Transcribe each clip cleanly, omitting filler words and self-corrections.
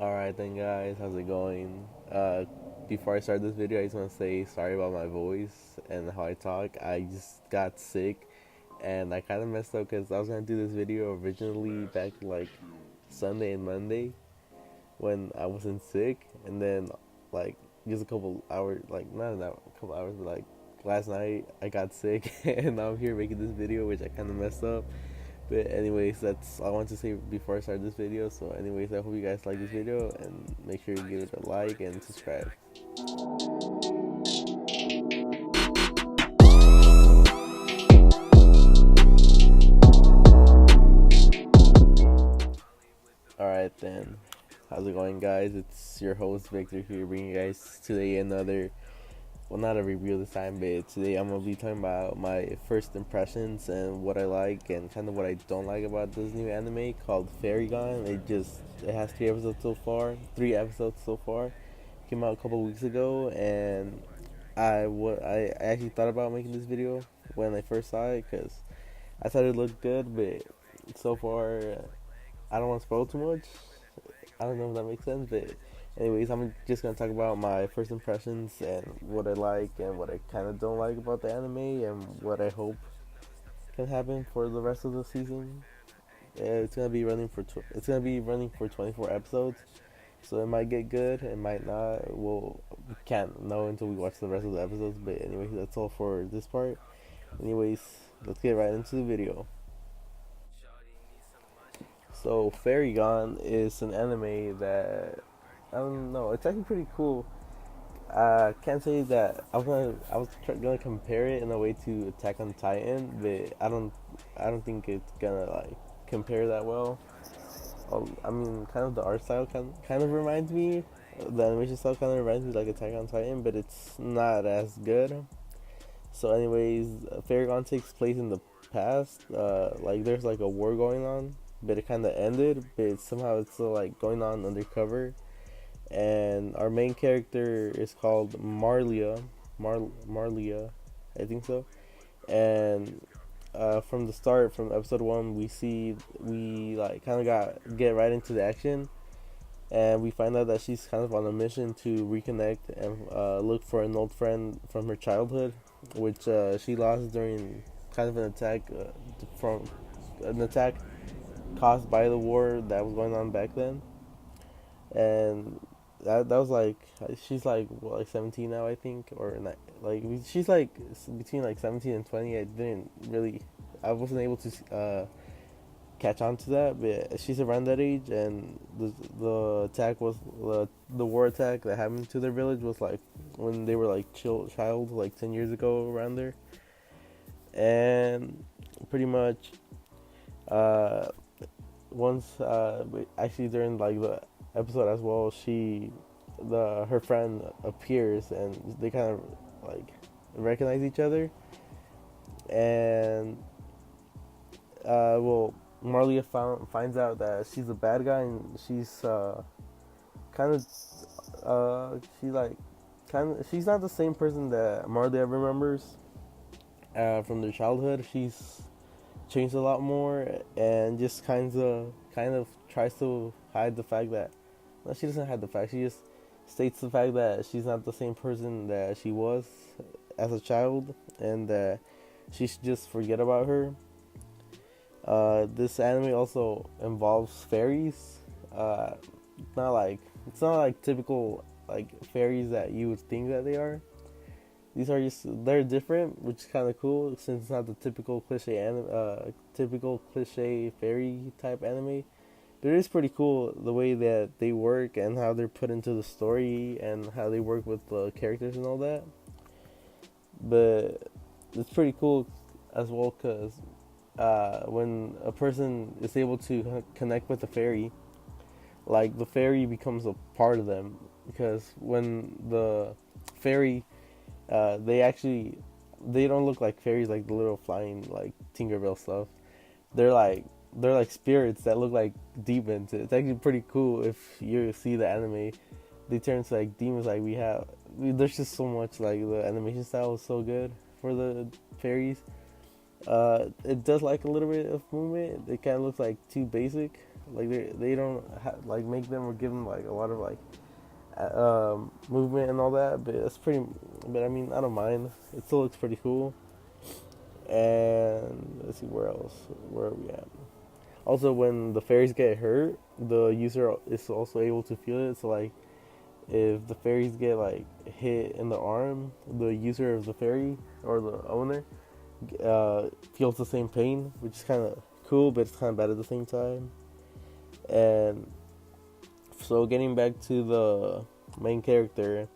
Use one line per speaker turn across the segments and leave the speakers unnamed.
Alright then guys, how's it going? Before I start this video, I just want to say sorry about my voice and how I talk. I just got sick and I kind of messed up because I was going to do this video originally back like Sunday and Monday when I wasn't sick, and then like just a couple hours, like not an hour, a couple hours, but like last night I got sick and now I'm here making this video, which I kind of messed up. But anyways, that's all I want to say before I start this video. So anyways, I hope you guys like this video and make sure you give it a like and subscribe. Alright then, how's it going guys? It's your host Victor here, bringing you guys today another, well, not a review this time, but today I'm going to be talking about my first impressions and what I like and kind of what I don't like about this new anime called Fairy Gone. It has 3 episodes so far. Came out a couple weeks ago, and I actually thought about making this video when I first saw it because I thought it looked good, but so far I don't want to spoil too much. I don't know if that makes sense, but anyways, I'm just gonna talk about my first impressions and what I like and what I kind of don't like about the anime and what I hope can happen for the rest of the season. It's gonna be running for 24 episodes, so it might get good, it might not. We can't know until we watch the rest of the episodes. But anyways, that's all for this part. Anyways, let's get right into the video. So Fairy Gone is an anime that I don't know. It's actually pretty cool. I can't say that gonna compare it in a way to Attack on Titan, but I don't think it's gonna like compare that well. I mean, kind of the art style kind of reminds me, the animation style kind of reminds me like Attack on Titan, but it's not as good. So, anyways, Fairy Gone takes place in the past. Like there's like a war going on, but it kind of ended, but somehow it's still like going on undercover. And our main character is called Marlia, I think so. And from the start, from episode 1, we like kind of get right into the action, and we find out that she's kind of on a mission to reconnect and look for an old friend from her childhood, which she lost during kind of from an attack caused by the war that was going on back then. And that was like, she's like what, like 17 now, I think, or not, like she's like between like 17 and 20. I wasn't able to catch on to that, but she's around that age. And the attack was the war attack that happened to their village was like when they were like child, like 10 years ago, around there. And pretty much uh once actually during like the episode as well, her friend appears, and they kind of like recognize each other. And Marlia finds out that she's a bad guy, and she's kind of she's not the same person that Marlia remembers from their childhood. She's changed a lot more, and just kind of tries to hide the fact that, no, she doesn't hide the fact. She just states the fact that she's not the same person that she was as a child, and that she should just forget about her. This anime also involves fairies. It's not like typical like fairies that you would think that they are. They're different, which is kind of cool since it's not the typical cliche fairy type anime. But it is pretty cool the way that they work and how they're put into the story and how they work with the characters and all that. But it's pretty cool as well because when a person is able to connect with the fairy, like the fairy becomes a part of them. Because when the fairy, they don't look like fairies, like the little flying like Tinkerbell stuff. They're like spirits that look like demons. It's actually pretty cool if you see the anime. They turn into like demons. There's just so much, like the animation style is so good for the fairies. It does like a little bit of movement. It kind of looks like too basic, Like they don't like make them or give them like a lot of like movement and all that. But it's pretty. But I mean, I don't mind. It still looks pretty cool. And let's see where else. Where are we at? Also, when the fairies get hurt, the user is also able to feel it. So like, if the fairies get like hit in the arm, the user of the fairy or the owner feels the same pain, which is kind of cool, but it's kind of bad at the same time. And so, getting back to the main character,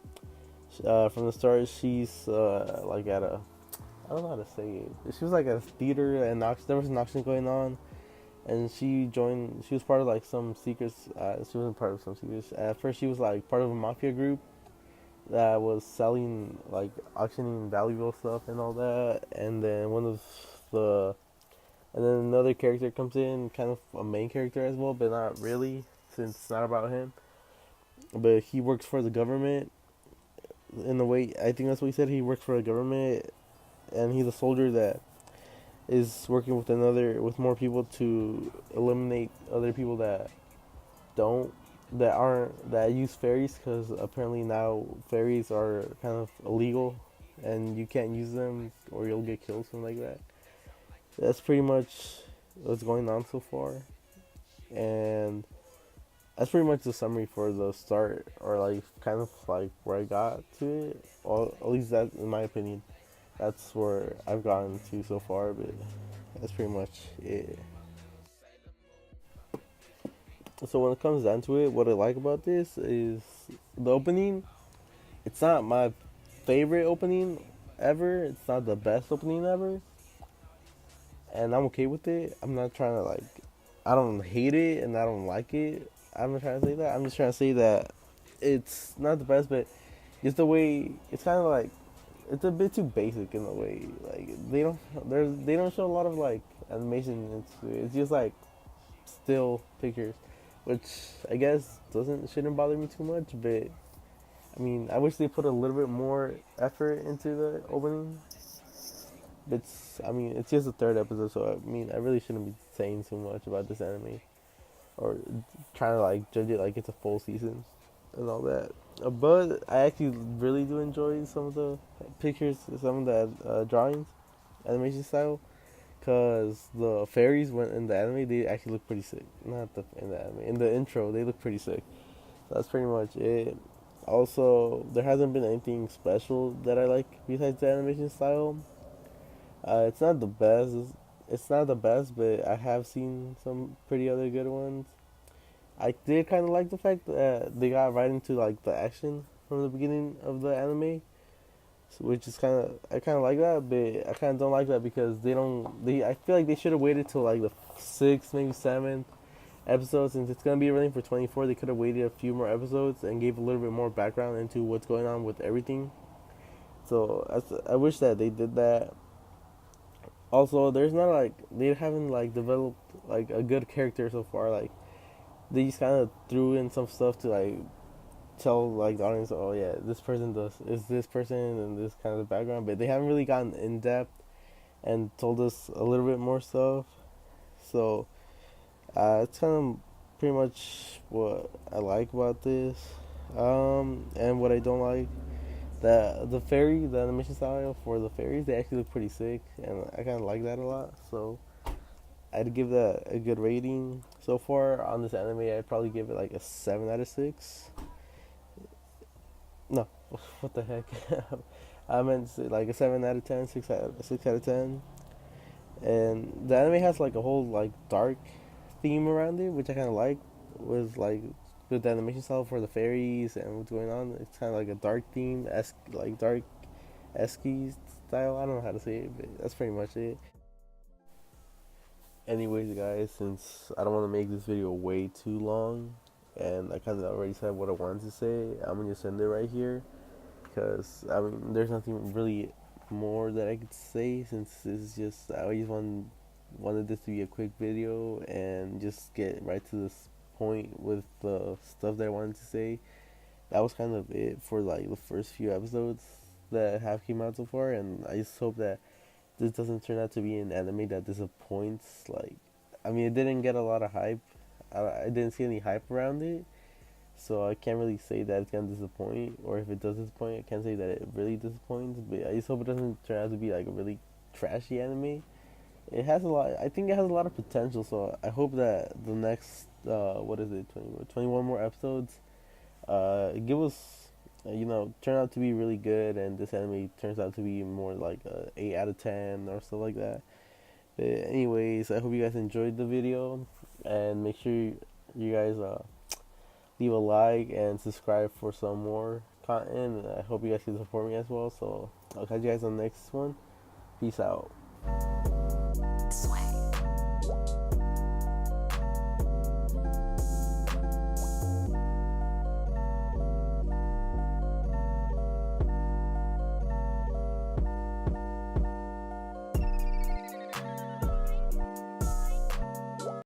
from the start, she's like at a, I don't know how to say it. She was like at a theater, and there was an auction going on, and she joined. She was part of like some secrets. She wasn't part of some secrets. At first, she was like part of a mafia group that was selling like auctioning valuable stuff and all that. And then the and then another character comes in, kind of a main character as well, but not really, since it's not about him. But he works for the government. In a way, I think that's what he said. He works for the government, and he's a soldier that is working with more people to eliminate other people don't that use fairies, because apparently now fairies are kind of illegal and you can't use them or you'll get killed, something like that. That's pretty much what's going on so far, and that's pretty much the summary for the start, or like kind of like where I got to it. Or at least that, in my opinion, that's where I've gotten to so far. But that's pretty much it. So when it comes down to it, what I like about this is the opening. It's not my favorite opening ever. It's not the best opening ever, and I'm okay with it. I'm not trying to like. I don't hate it and I don't like it. I'm not trying to say that. I'm just trying to say that it's not the best, but just the way it's kind of like it's a bit too basic in a way. Like they don't show a lot of like animation. It's just like still pictures, which I guess shouldn't bother me too much. But I mean, I wish they put a little bit more effort into the opening. It's just the third episode, so I mean, I really shouldn't be saying too much about this anime or trying to like judge it like it's a full season and all that. But I actually really do enjoy some of the pictures, some of the drawings, animation style, because the fairies went in the anime, they actually look pretty sick. Not in the anime, in the intro, they look pretty sick. So that's pretty much it. Also, there hasn't been anything special that I like besides the animation style. It's not the best. It's not the best, but I have seen some pretty other good ones. I did kind of like the fact that they got right into like the action from the beginning of the anime, so, which is I kind of like that, but I kind of don't like that because they don't. They I feel like they should have waited till like the sixth, maybe seventh episode, since it's gonna be running for 24. They could have waited a few more episodes and gave a little bit more background into what's going on with everything. So I wish that they did that. Also, there's not like they haven't like developed like a good character so far. Like they just kind of threw in some stuff to like tell like the audience, oh yeah, this person is this person and this kind of background, but they haven't really gotten in depth and told us a little bit more stuff. So it's kind of pretty much what I like about this, and what I don't like. The animation style for the fairies, they actually look pretty sick, and I kind of like that a lot. So I'd give that a good rating so far on this anime. I'd probably give it like a 7 out of 6. No, what the heck? I meant like a 7 out of 10, 6 out of 10. And the anime has like a whole like dark theme around it, which I kind of like. With like with the animation style for the fairies and what's going on, it's kind of like a dark theme, like dark esky style. I don't know how to say it, but that's pretty much it. Anyways, guys, since I don't want to make this video way too long, and I kind of already said what I wanted to say, I'm gonna just end it right here. Because I mean, there's nothing really more that I could say, since this is just I just wanted this to be a quick video and just get right to this point with the stuff that I wanted to say. That was kind of it for like the first few episodes that have came out so far, and I just hope that this doesn't turn out to be an anime that disappoints. Like, I mean, it didn't get a lot of hype. I didn't see any hype around it, so I can't really say that it's gonna disappoint. Or if it does disappoint, I can't say that it really disappoints. But I just hope it doesn't turn out to be like a really trashy anime. It has a lot. I think it has a lot of potential. So I hope that the next what is it, 21 more episodes, give us, turn out to be really good, and this anime turns out to be more like a 8 out of 10 or stuff like that. But anyways, I hope you guys enjoyed the video, and make sure you guys leave a like and subscribe for some more content. I hope you guys can support me as well. So I'll catch you guys on the next one. Peace out.